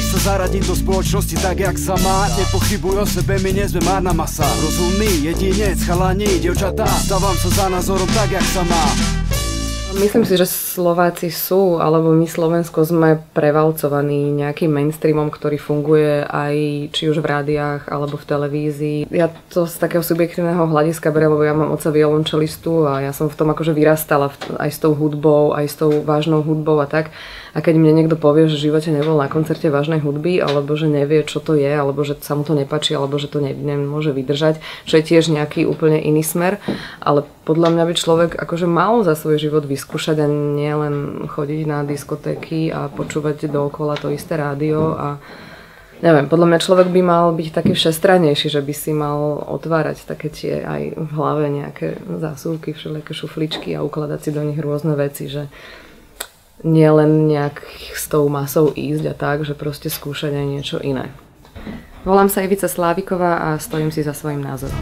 sa zaradiť do spoločnosti tak, jak sa má. Nepochybuj o sebe, my nie sme márna masa. Rozumný jedinec, chalani, dievčatá, stávam sa za názorom tak, jak sa má. Myslím si, že Slováci sú, alebo my Slovensko sme prevalcovaní nejakým mainstreamom, ktorý funguje aj či už v rádiách alebo v televízii. Ja to z takého subjektívneho hľadiska beriem, lebo ja mám otca violončelistu a ja som v tom akože vyrastala aj s tou hudbou, aj s tou vážnou hudbou a tak. A keď mne niekto povie, že v živote nebol na koncerte vážnej hudby, alebo že nevie, čo to je, alebo že sa mu to nepáči, alebo že to nemôže vydržať, čo je tiež nejaký úplne iný smer, ale podľa mňa by človek akože mal za svoj život vyskúšať a nielen chodiť na diskotéky a počúvať dookola to isté rádio a neviem, podľa mňa človek by mal byť taký všestrannejší, že by si mal otvárať také tie aj v hlave nejaké zásuvky, všelijaké šufličky a ukladať si do nich rôzne veci, že nie len nejak s tou masou ísť a tak, že proste skúšať aj niečo iné. Volám sa Ivica Sláviková a stojím si za svojím názorom.